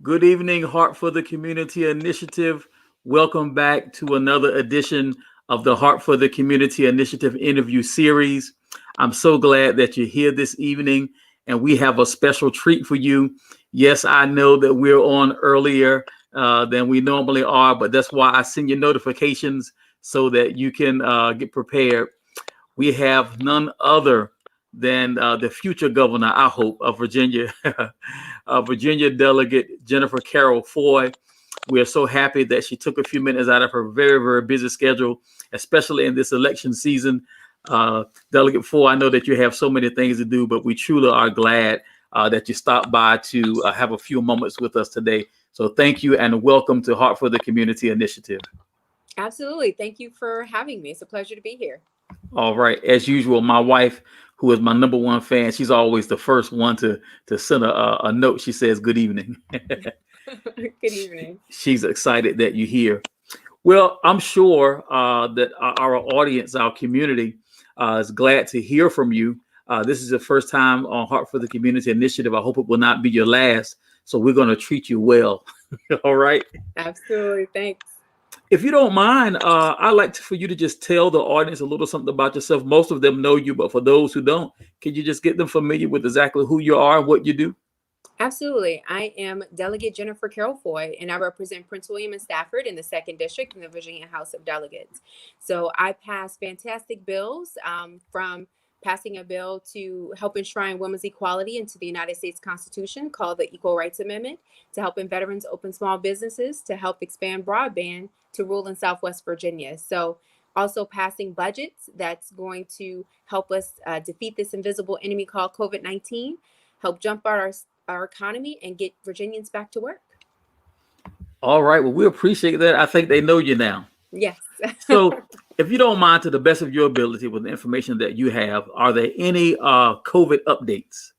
Good evening, Heart for the Community Initiative. Welcome back to another edition of the Heart for the Community Initiative interview series. I'm so glad that you're here this evening, and we have a special treat for you. Yes, I know that we're on earlier than we normally are, but that's why I send you notifications so that you can get prepared. We have none other than the future governor, I hope, of Virginia, Virginia Delegate Jennifer Carroll Foy. We are so happy that she took a few minutes out of her very, very busy schedule, especially in this election season. Delegate Foy, I know that you have so many things to do, but we truly are glad that you stopped by to have a few moments with us today. So thank you and welcome to Heart for the Community Initiative. Absolutely. Thank you for having me. It's a pleasure to be here. All right. As usual, my wife, who is my number one fan, she's always the first one to send a note. She says, "Good evening." Good evening. She's excited that you're here. Well, I'm sure that our audience, our community, is glad to hear from you. This is the first time on Heart for the Community Initiative. I hope it will not be your last. So we're going to treat you well. All right. Absolutely. Thanks. If you don't mind, I'd like for you to just tell the audience a little something about yourself. Most of them know you, but for those who don't, can you just get them familiar with exactly who you are and what you do? Absolutely. I am Delegate Jennifer Carroll Foy, and I represent Prince William and Stafford in the 2nd District in the Virginia House of Delegates. So I pass fantastic bills, from passing a bill to help enshrine women's equality into the United States Constitution called the Equal Rights Amendment, to helping veterans open small businesses, to help expand broadband to rural and Southwest Virginia. So also passing budgets that's going to help us defeat this invisible enemy called COVID-19, help jumpstart our economy, and get Virginians back to work. All right. Well, we appreciate that. I think they know you now. Yes. So, if you don't mind, to the best of your ability, with the information that you have, are there any COVID updates?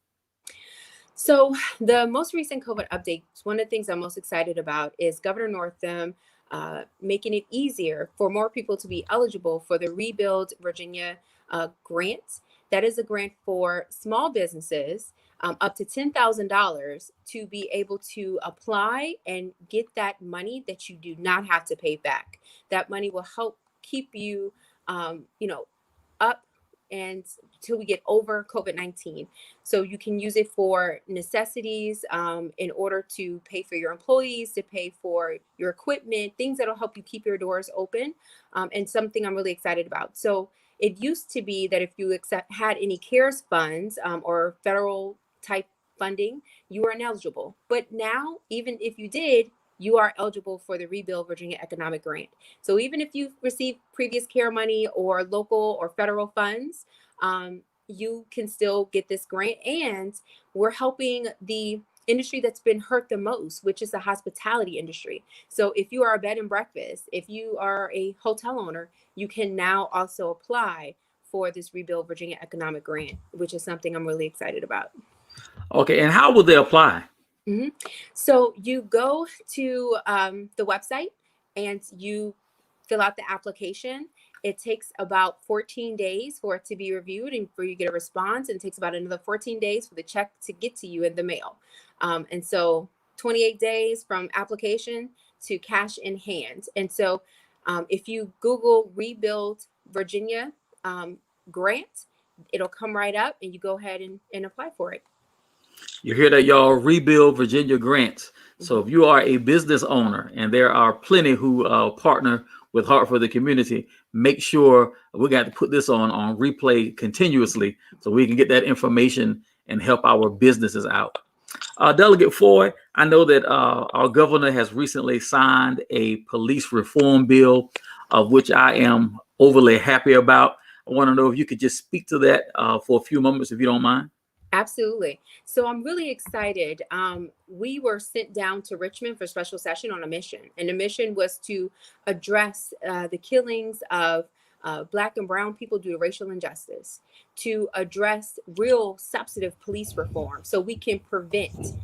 So the most recent COVID updates, one of the things I'm most excited about is Governor Northam making it easier for more people to be eligible for the Rebuild Virginia grant. That is a grant for small businesses, up to $10,000, to be able to apply and get that money that you do not have to pay back. That money will help keep you, up and till we get over COVID-19. So you can use it for necessities, in order to pay for your employees, to pay for your equipment, things that'll help you keep your doors open, and something I'm really excited about. So it used to be that if you had any CARES funds, or federal type funding, you were ineligible. But now, even if you did, you are eligible for the Rebuild Virginia Economic Grant. So even if you've received previous CARE money or local or federal funds, you can still get this grant. And we're helping the industry that's been hurt the most, which is the hospitality industry. So if you are a bed and breakfast, if you are a hotel owner, you can now also apply for this Rebuild Virginia Economic Grant, which is something I'm really excited about. Okay. And how will they apply? Mm-hmm. So you go to the website and you fill out the application. It takes about 14 days for it to be reviewed and for you to get a response. And it takes about another 14 days for the check to get to you in the mail. And so 28 days from application to cash in hand. And so if you Google Rebuild Virginia grant, it'll come right up and you go ahead and apply for it. You hear that, y'all? Rebuild Virginia grants. So if you are a business owner, and there are plenty who partner with Heart for the Community, make sure we got to put this on replay continuously so we can get that information and help our businesses out. Delegate Foy, I know that our governor has recently signed a police reform bill, of which I am overly happy about. I want to know if you could just speak to that for a few moments, if you don't mind. Absolutely. So I'm really excited. We were sent down to Richmond for special session on a mission, and the mission was to address the killings of Black and brown people due to racial injustice, to address real substantive police reform so we can prevent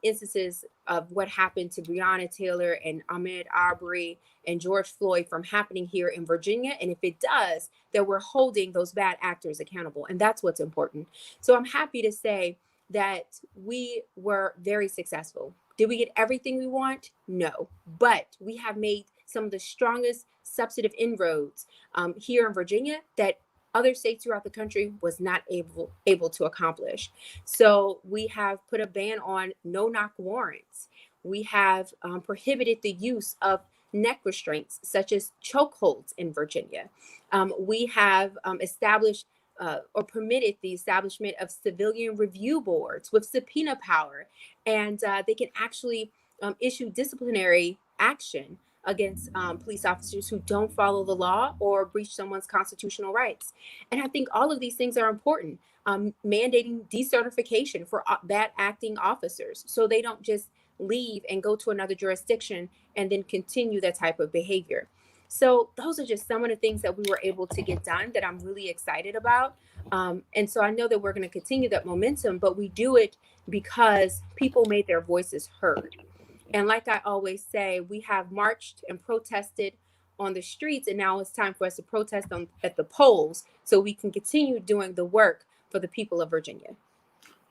instances of what happened to Breonna Taylor and Ahmaud Arbery and George Floyd from happening here in Virginia. And if it does, that we're holding those bad actors accountable. And that's what's important. So I'm happy to say that we were very successful. Did we get everything we want? No, but we have made some of the strongest substantive inroads here in Virginia that other states throughout the country was not able to accomplish. So we have put a ban on no-knock warrants. We have prohibited the use of neck restraints, such as chokeholds in Virginia. We have established or permitted the establishment of civilian review boards with subpoena power, and they can actually issue disciplinary action against police officers who don't follow the law or breach someone's constitutional rights. And I think all of these things are important. Mandating decertification for bad acting officers so they don't just leave and go to another jurisdiction and then continue that type of behavior. So those are just some of the things that we were able to get done that I'm really excited about. And so I know that we're going to continue that momentum, but we do it because people made their voices heard. And like I always say, we have marched and protested on the streets, and now it's time for us to protest at the polls so we can continue doing the work for the people of Virginia.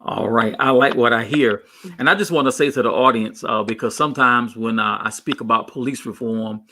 All right. I like what I hear. And I just want to say to the audience, because sometimes when I speak about police reform,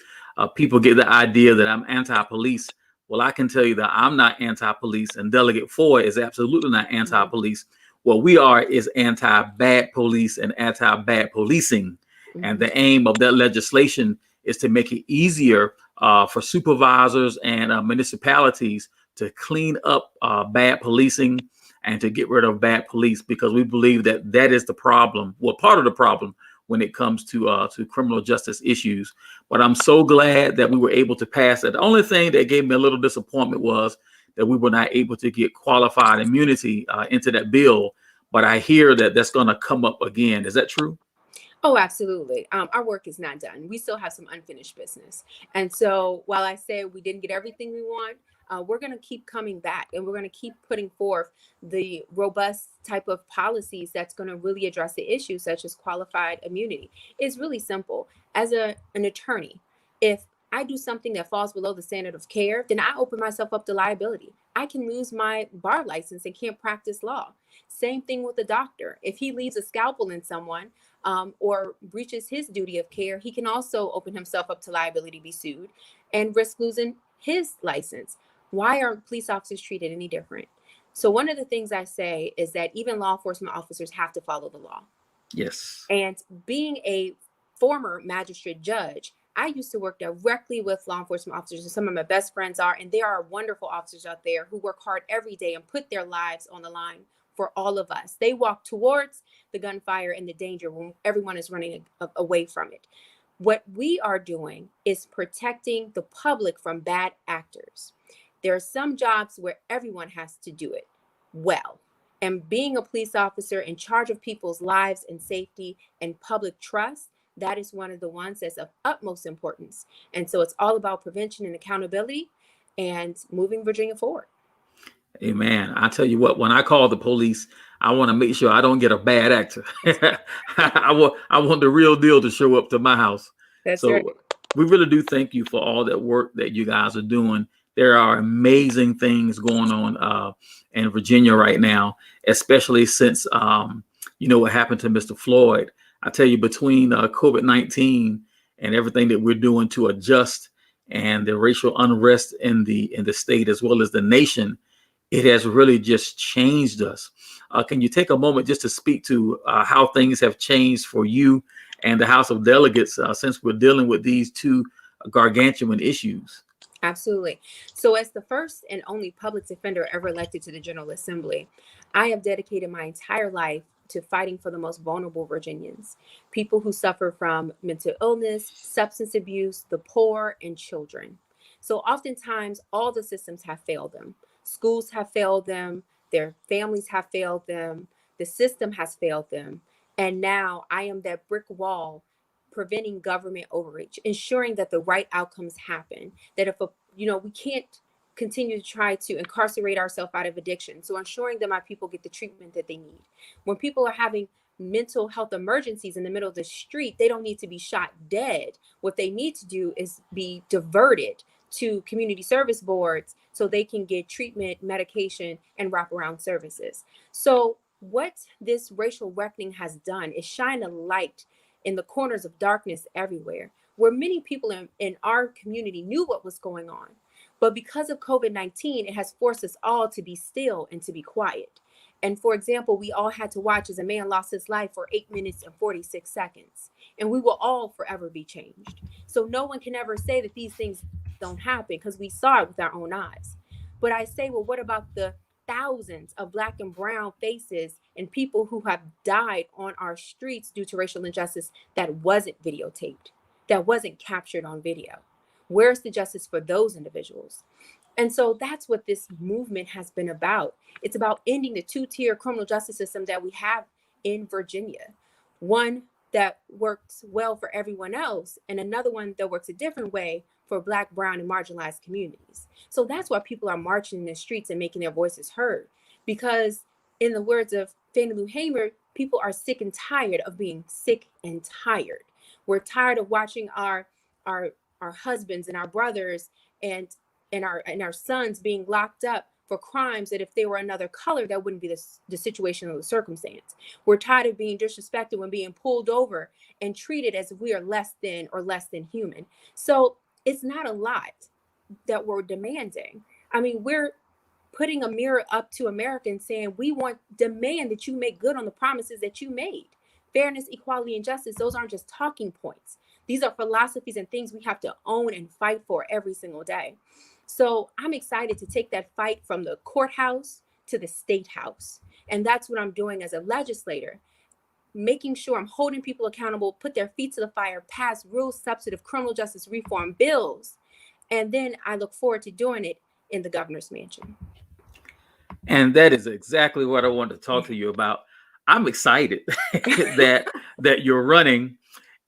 people get the idea that I'm anti-police. Well, I can tell you that I'm not anti-police, and Delegate Foy is absolutely not anti-police. What we are is anti-bad police and anti-bad policing. And the aim of that legislation is to make it easier for supervisors and municipalities to clean up bad policing and to get rid of bad police, because we believe that that is the problem, well, part of the problem when it comes to criminal justice issues. But I'm so glad that we were able to pass it. The only thing that gave me a little disappointment was that we were not able to get qualified immunity into that bill. But I hear that that's going to come up again. Is that true? Oh, absolutely. Our work is not done. We still have some unfinished business. And so while I say we didn't get everything we want, we're going to keep coming back, and we're going to keep putting forth the robust type of policies that's going to really address the issues, such as qualified immunity. It's really simple. As an attorney, if I do something that falls below the standard of care, then I open myself up to liability. I can lose my bar license and can't practice law. Same thing with a doctor. If he leaves a scalpel in someone, or breaches his duty of care, he can also open himself up to liability, be sued, and risk losing his license. Why are police officers treated any different? So one of the things I say is that even law enforcement officers have to follow the law. Yes. And being a former magistrate judge, I used to work directly with law enforcement officers, and some of my best friends are, and there are wonderful officers out there who work hard every day and put their lives on the line for all of us. They walk towards the gunfire and the danger when everyone is running away from it. What we are doing is protecting the public from bad actors. There are some jobs where everyone has to do it well. And being a police officer in charge of people's lives and safety and public trust, that is one of the ones that's of utmost importance. And so it's all about prevention and accountability and moving Virginia forward. Amen. I tell you what, when I call the police, I want to make sure I don't get a bad actor. I want the real deal to show up to my house. That's so right. We really do thank you for all that work that you guys are doing. There are amazing things going on in Virginia right now, especially since what happened to Mr. Floyd. I tell you, between COVID-19 and everything that we're doing to adjust, and the racial unrest in the state as well as the nation, it has really just changed us. Can you take a moment just to speak to how things have changed for you and the House of Delegates since we're dealing with these two gargantuan issues? Absolutely. So as the first and only public defender ever elected to the General Assembly, I have dedicated my entire life to fighting for the most vulnerable Virginians, people who suffer from mental illness, substance abuse, the poor, and children. So oftentimes, all the systems have failed them. Schools have failed them. Their families have failed them. The system has failed them. And now I am that brick wall preventing government overreach, ensuring that the right outcomes happen, that if we can't continue to try to incarcerate ourselves out of addiction. So ensuring that my people get the treatment that they need. When people are having mental health emergencies in the middle of the street, they don't need to be shot dead. What they need to do is be diverted to community service boards so they can get treatment, medication, and wraparound services. So what this racial reckoning has done is shine a light in the corners of darkness everywhere, where many people in our community knew what was going on. But because of COVID-19, it has forced us all to be still and to be quiet. And for example, we all had to watch as a man lost his life for 8 minutes and 46 seconds. And we will all forever be changed. So no one can ever say that these things don't happen because we saw it with our own eyes. But I say, well, what about the thousands of Black and brown faces and people who have died on our streets due to racial injustice that wasn't videotaped, that wasn't captured on video? Where's the justice for those individuals? And so that's what this movement has been about. It's about ending the two-tier criminal justice system that we have in Virginia. One that works well for everyone else, and another one that works a different way for Black, brown, and marginalized communities. So that's why people are marching in the streets and making their voices heard. Because in the words of Fannie Lou Hamer, people are sick and tired of being sick and tired. We're tired of watching our husbands and our brothers and our sons being locked up for crimes that if they were another color, that wouldn't be the situation or the circumstance. We're tired of being disrespected when being pulled over and treated as if we are less than human. So it's not a lot that we're demanding. I mean, we're putting a mirror up to Americans saying, demand that you make good on the promises that you made. Fairness, equality, and justice, those aren't just talking points. These are philosophies and things we have to own and fight for every single day. So I'm excited to take that fight from the courthouse to the state house. And that's what I'm doing as a legislator, making sure I'm holding people accountable, put their feet to the fire, pass real substantive criminal justice reform bills. And then I look forward to doing it in the governor's mansion. And that is exactly what I wanted to talk to you about. I'm excited that you're running.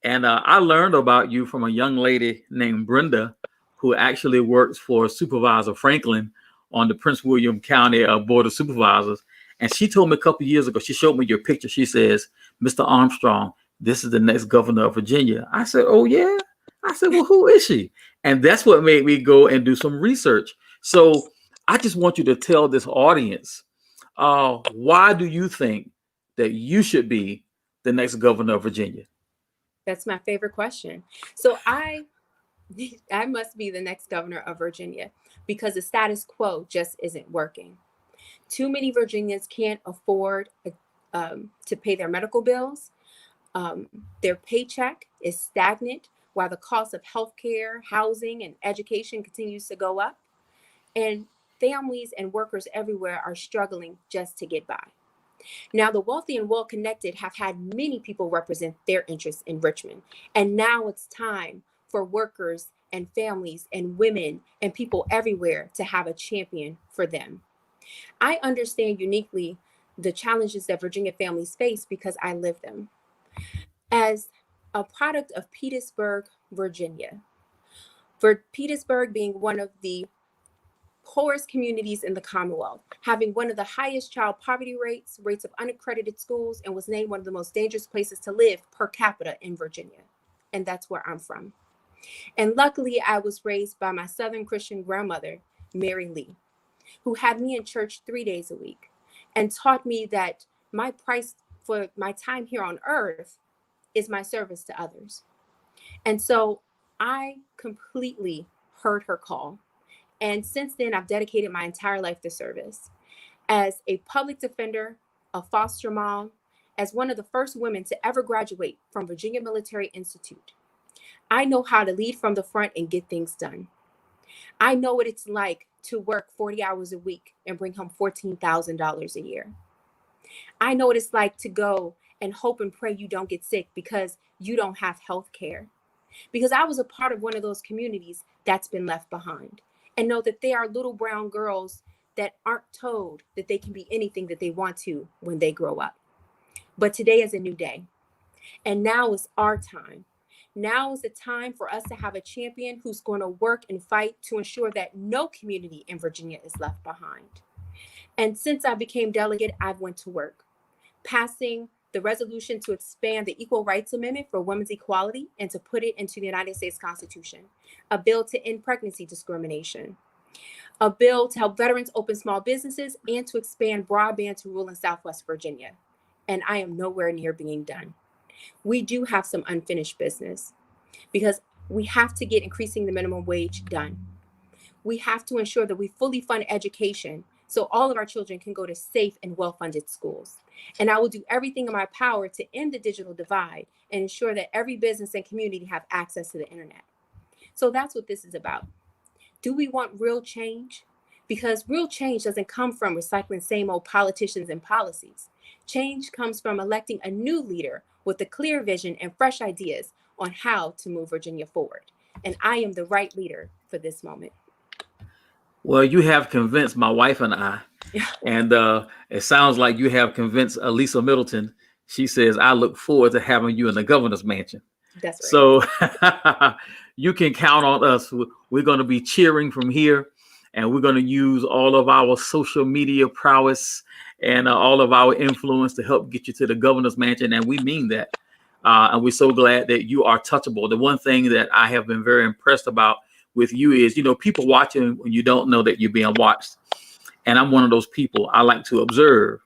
And I learned about you from a young lady named Brenda, who actually works for Supervisor Franklin on the Prince William County Board of Supervisors. And she told me a couple of years ago, she showed me your picture. She says, Mr. Armstrong, this is the next governor of Virginia. I said, oh, yeah. I said, well, who is she? And that's what made me go and do some research. So I just want you to tell this audience, why do you think that you should be the next governor of Virginia? That's my favorite question. So I must be the next governor of Virginia because the status quo just isn't working. Too many Virginians can't afford to pay their medical bills. Their paycheck is stagnant while the cost of healthcare, housing, and education continues to go up. And families and workers everywhere are struggling just to get by. Now, the wealthy and well-connected have had many people represent their interests in Richmond. And now it's time for workers and families and women and people everywhere to have a champion for them. I understand uniquely the challenges that Virginia families face because I live them. As a product of Petersburg, Virginia, for Petersburg being one of the poorest communities in the Commonwealth, having one of the highest child poverty rates of unaccredited schools, and was named one of the most dangerous places to live per capita in Virginia. And that's where I'm from. And luckily, I was raised by my Southern Christian grandmother, Mary Lee, who had me in church 3 days a week and taught me that my price for my time here on earth is my service to others. And so I completely heard her call. And since then, I've dedicated my entire life to service. As a public defender, a foster mom, as one of the first women to ever graduate from Virginia Military Institute, I know how to lead from the front and get things done. I know what it's like to work 40 hours a week and bring home $14,000 a year. I know what it's like to go and hope and pray you don't get sick because you don't have health care. Because I was a part of one of those communities that's been left behind. And know that there are little brown girls that aren't told that they can be anything that they want to when they grow up. But today is a new day. And now is our time. Now is the time for us to have a champion who's going to work and fight to ensure that no community in Virginia is left behind. And since I became delegate, I've went to work, passing the resolution to expand the Equal Rights Amendment for women's equality and to put it into the United States Constitution, a bill to end pregnancy discrimination, a bill to help veterans open small businesses, and to expand broadband to rural and Southwest Virginia. And I am nowhere near being done. We do have some unfinished business because we have to get increasing the minimum wage done. We have to ensure that we fully fund education so all of our children can go to safe and well-funded schools. And I will do everything in my power to end the digital divide and ensure that every business and community have access to the internet. So that's what this is about. Do we want real change? Because real change doesn't come from recycling same old politicians and policies. Change comes from electing a new leader with a clear vision and fresh ideas on how to move Virginia forward. And I am the right leader for this moment. Well, you have convinced my wife and I, and it sounds like you have convinced Elisa Middleton. She says, I look forward to having you in the governor's mansion. That's right. So you can count on us. We're going to be cheering from here, and we're going to use all of our social media prowess and all of our influence to help get you to the governor's mansion. And we mean that. And we're so glad that you are touchable. The one thing that I have been very impressed about with you is, people watching when you don't know that you're being watched. And I'm one of those people. I like to observe.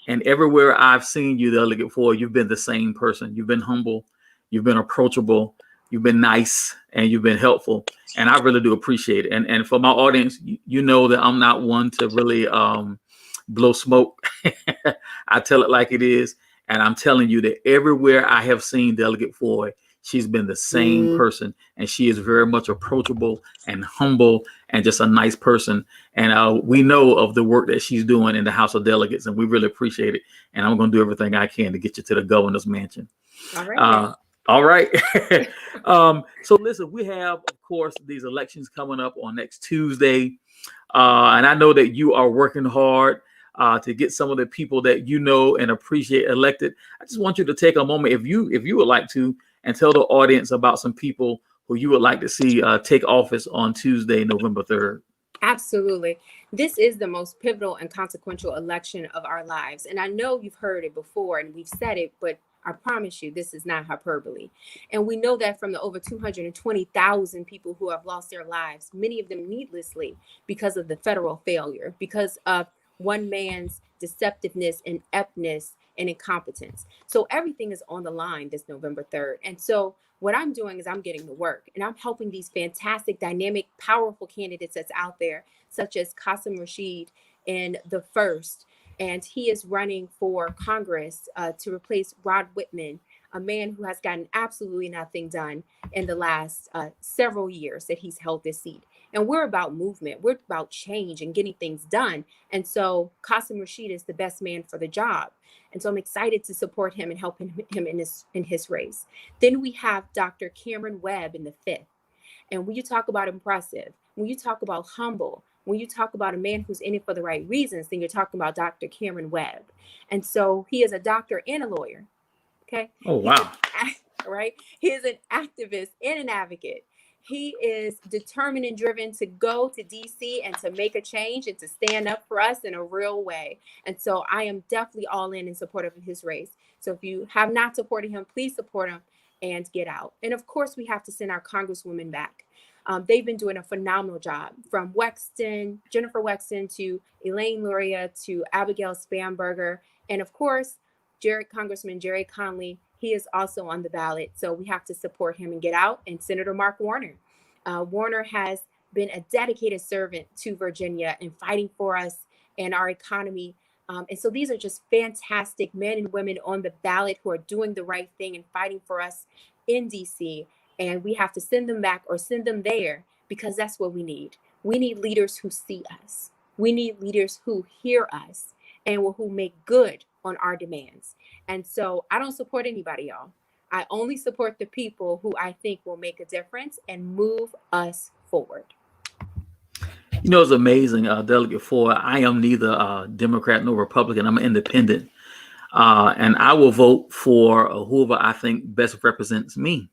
And everywhere I've seen you, Delegate Foy, you've been the same person. You've been humble. You've been approachable. You've been nice, and you've been helpful. And I really do appreciate it. And for my audience, you know that I'm not one to really blow smoke. I tell it like it is. And I'm telling you that everywhere I have seen Delegate Foy, she's been the same person, and she is very much approachable and humble and just a nice person. And we know of the work that she's doing in the House of Delegates, and we really appreciate it. And I'm going to do everything I can to get you to the governor's mansion. All right. All right. So listen, we have, of course, these elections coming up on next Tuesday. And I know that you are working hard to get some of the people that you know and appreciate elected. I just want you to take a moment, if you would like to, and tell the audience about some people who you would like to see take office on Tuesday, November 3rd. Absolutely. This is the most pivotal and consequential election of our lives. And I know you've heard it before and we've said it, but I promise you, this is not hyperbole. And we know that from the over 220,000 people who have lost their lives, many of them needlessly because of the federal failure, because of one man's deceptiveness, ineptness, and incompetence. So everything is on the line this November 3rd. And so what I'm doing is I'm getting to work and I'm helping these fantastic, dynamic, powerful candidates that's out there, such as Qasim Rashid in the first. And he is running for Congress to replace Rod Whitman, a man who has gotten absolutely nothing done in the last several years that he's held this seat. And we're about movement. We're about change and getting things done. And so Qasim Rashid is the best man for the job. And so I'm excited to support him and help him in his race. Then we have Dr. Cameron Webb in the 5th. And when you talk about impressive, when you talk about humble, when you talk about a man who's in it for the right reasons, then you're talking about Dr. Cameron Webb. And so he is a doctor and a lawyer. Okay. Oh, wow. Right. He is an activist and an advocate. He is determined and driven to go to DC and to make a change and to stand up for us in a real way. And so I am definitely all in support of his race. So if you have not supported him, please support him and get out. And of course, we have to send our Congresswomen back. They've been doing a phenomenal job, from Jennifer Wexton to Elaine Luria to Abigail Spanberger. And of course, Congressman Jerry Conley, he is also on the ballot. So we have to support him and get out. And Senator Mark Warner. Warner has been a dedicated servant to Virginia and fighting for us and our economy. And so these are just fantastic men and women on the ballot who are doing the right thing and fighting for us in DC. And we have to send them back or send them there, because that's what we need. We need leaders who see us. We need leaders who hear us and who make good on our demands. And so I don't support anybody, y'all. I only support the people who I think will make a difference and move us forward. You know, it's amazing, Delegate Foy. I am neither Democrat nor Republican. I'm an independent. And I will vote for whoever I think best represents me.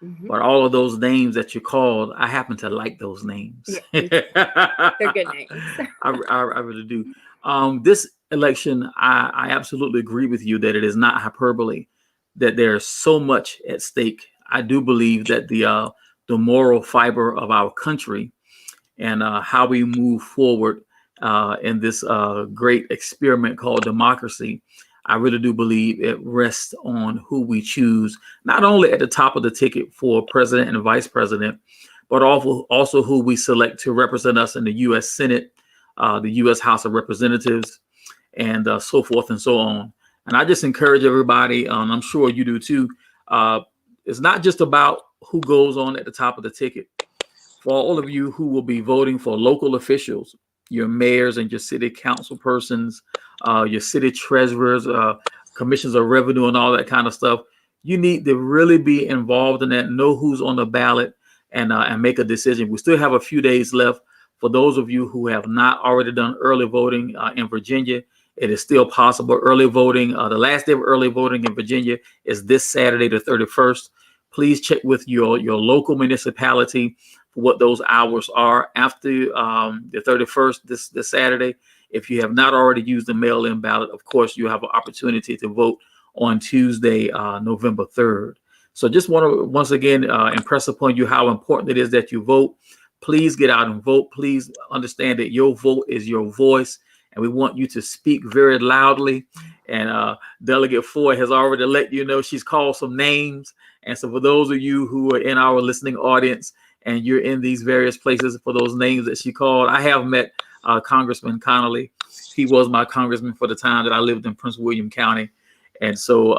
Mm-hmm. But all of those names that you called, I happen to like those names. Yeah, they're good names. I really do. This election, I absolutely agree with you that it is not hyperbole, that there's so much at stake. I do believe that the moral fiber of our country and how we move forward in this great experiment called democracy. I really do believe it rests on who we choose, not only at the top of the ticket for president and vice president, but also who we select to represent us in the U.S. Senate, the U.S. House of Representatives, and so forth and so on. And I just encourage everybody, I'm sure you do too, it's not just about who goes on at the top of the ticket. For all of you who will be voting for local officials, your mayors and your city council persons, your city treasurers, commissions of revenue and all that kind of stuff, you need to really be involved in that, know who's on the ballot, and make a decision. We still have a few days left. For those of you who have not already done early voting in Virginia, it is still possible. Early voting, the last day of early voting in Virginia is this Saturday, the 31st. Please check with your local municipality for what those hours are after the 31st, this Saturday. If you have not already used the mail-in ballot, of course, you have an opportunity to vote on Tuesday, November 3rd. So just want to once again impress upon you how important it is that you vote. Please get out and vote. Please understand that your vote is your voice, and we want you to speak very loudly. And Delegate Foy has already let you know she's called some names. And so for those of you who are in our listening audience and you're in these various places, for those names that she called, I have met Congressman Connolly. He was my congressman for the time that I lived in Prince William County. And so,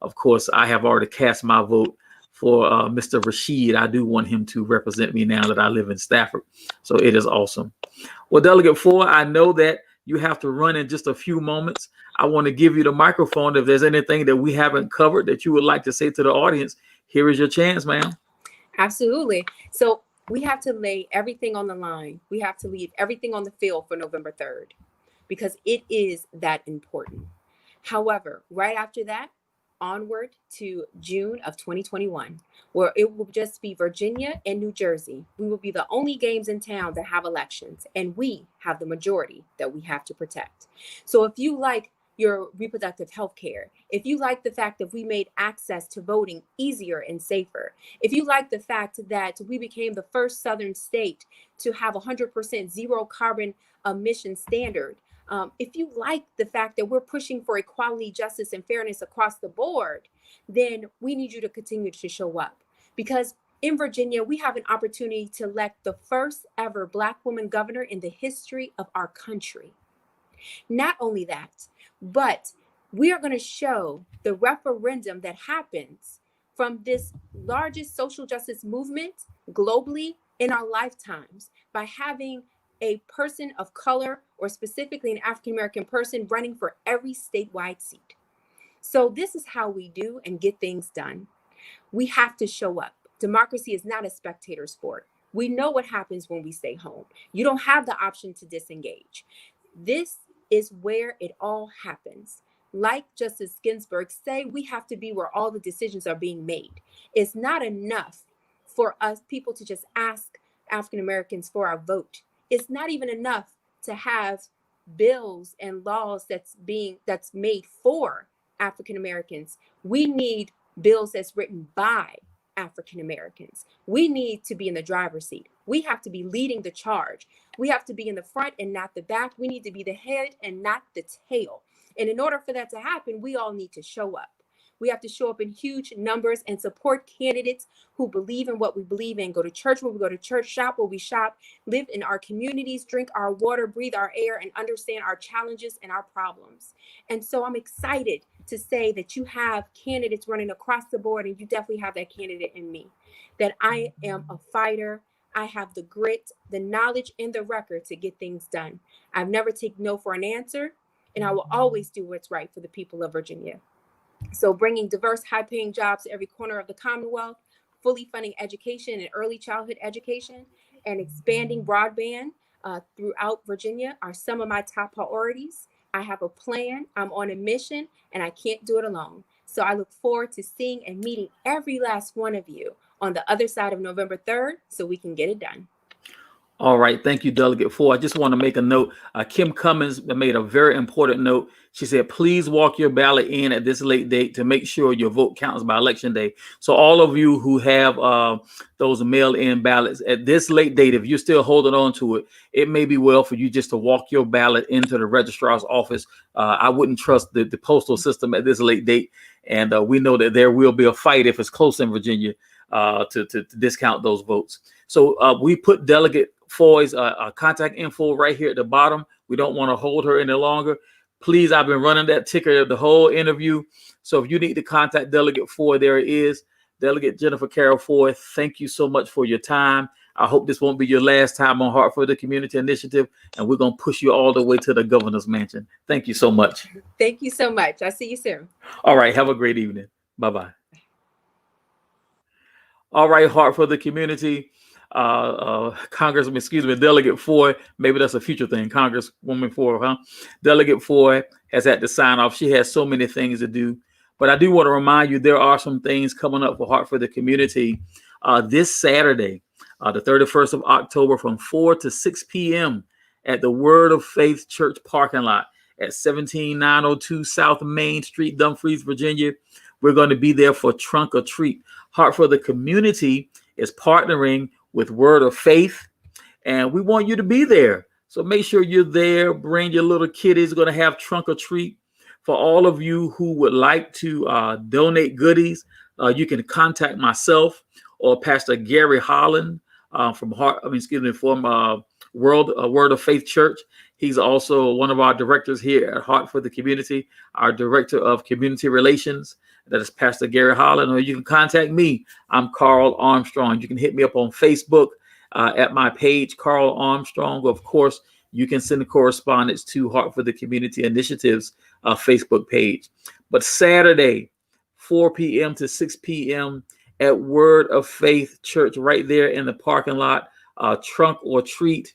of course, I have already cast my vote for Mr. Rashid. I do want him to represent me now that I live in Stafford. So it is awesome. Well, Delegate Foy, I know that you have to run in just a few moments. I want to give you the microphone. If there's anything that we haven't covered that you would like to say to the audience, here is your chance, ma'am. Absolutely. So we have to lay everything on the line. We have to leave everything on the field for November 3rd because it is that important. However, right after that, onward to June of 2021, where it will just be Virginia and New Jersey. We will be the only games in town that have elections, and we have the majority that we have to protect. So if you like your reproductive health care, if you like the fact that we made access to voting easier and safer, if you like the fact that we became the first Southern state to have 100% zero carbon emission standard, if you like the fact that we're pushing for equality, justice, and fairness across the board, then we need you to continue to show up. Because in Virginia, we have an opportunity to elect the first ever Black woman governor in the history of our country. Not only that, but we are going to show the referendum that happens from this largest social justice movement globally in our lifetimes by having a person of color, or specifically an African-American person, running for every statewide seat. So this is how we do and get things done. We have to show up. Democracy is not a spectator sport. We know what happens when we stay home. You don't have the option to disengage. This is where it all happens. Like Justice Ginsburg say, we have to be where all the decisions are being made. It's not enough for us people to just ask African Americans for our vote. It's not even enough to have bills and laws that's made for African Americans. We need bills that's written by African Americans. We need to be in the driver's seat. We have to be leading the charge. We have to be in the front and not the back. We need to be the head and not the tail. And in order for that to happen, we all need to show up. We have to show up in huge numbers and support candidates who believe in what we believe in. Go to church where we go to church, shop where we shop, live in our communities, drink our water, breathe our air, and understand our challenges and our problems. And so I'm excited to say that you have candidates running across the board, and you definitely have that candidate in me, that I am a fighter. I have the grit, the knowledge, and the record to get things done. I've never taken no for an answer, and I will always do what's right for the people of Virginia. So bringing diverse, high-paying jobs to every corner of the Commonwealth, fully funding education and early childhood education, and expanding broadband throughout Virginia are some of my top priorities. I have a plan, I'm on a mission, and I can't do it alone. So I look forward to seeing and meeting every last one of you on the other side of November 3rd so we can get it done. All right. Thank you, Delegate Foy. I just want to make a note. Kim Cummins made a very important note. She said, please walk your ballot in at this late date to make sure your vote counts by election day. So all of you who have those mail-in ballots at this late date, if you're still holding on to it, it may be well for you just to walk your ballot into the registrar's office. I wouldn't trust the postal system at this late date. And we know that there will be a fight if it's close in Virginia to discount those votes. So we put Delegate Foy's contact info right here at the bottom. We don't want to hold her any longer. Please, I've been running that ticker the whole interview. So if you need to contact Delegate Foy, there it is. Delegate Jennifer Carroll Foy, thank you so much for your time. I hope this won't be your last time on Heart for the Community Initiative, and we're going to push you all the way to the governor's mansion. Thank you so much. Thank you so much. I'll see you soon. All right. Have a great evening. Bye-bye. All right, Heart for the Community. Congressman, excuse me, Delegate Foy, maybe that's a future thing, Congresswoman Foy, huh? Delegate Foy has had to sign off. She has so many things to do. But I do want to remind you, there are some things coming up for Heart for the Community this Saturday, the 31st of October from 4 to 6 p.m. at the Word of Faith Church parking lot at 17902 South Main Street, Dumfries, Virginia. We're going to be there for Trunk or Treat. Heart for the Community is partnering with Word of Faith, and we want you to be there. So make sure you're there. Bring your little kiddies. Going to have Trunk or Treat. For all of you who would like to donate goodies, you can contact myself or Pastor Gary Holland from Word of Faith Church. He's also one of our directors here at Heart for the Community, our director of community relations. That is Pastor Gary Holland. Or you can contact me. I'm Carl Armstrong. You can hit me up on Facebook at my page, Carl Armstrong. Of course, you can send a correspondence to Heart for the Community Initiatives Facebook page. But Saturday, 4 p.m. to 6 p.m. at Word of Faith Church, right there in the parking lot, Trunk or Treat.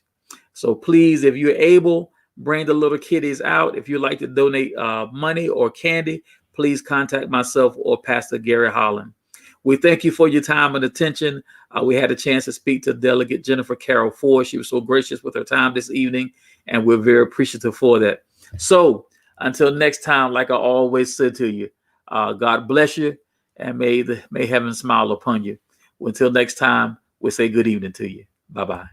So please, if you're able, bring the little kiddies out. If you'd like to donate money or candy, please contact myself or Pastor Gary Holland. We thank you for your time and attention. We had a chance to speak to Delegate Jennifer Carroll Foy. She was so gracious with her time this evening, and we're very appreciative for that. So until next time, like I always said to you, God bless you, and may heaven smile upon you. Until next time, we'll say good evening to you. Bye-bye.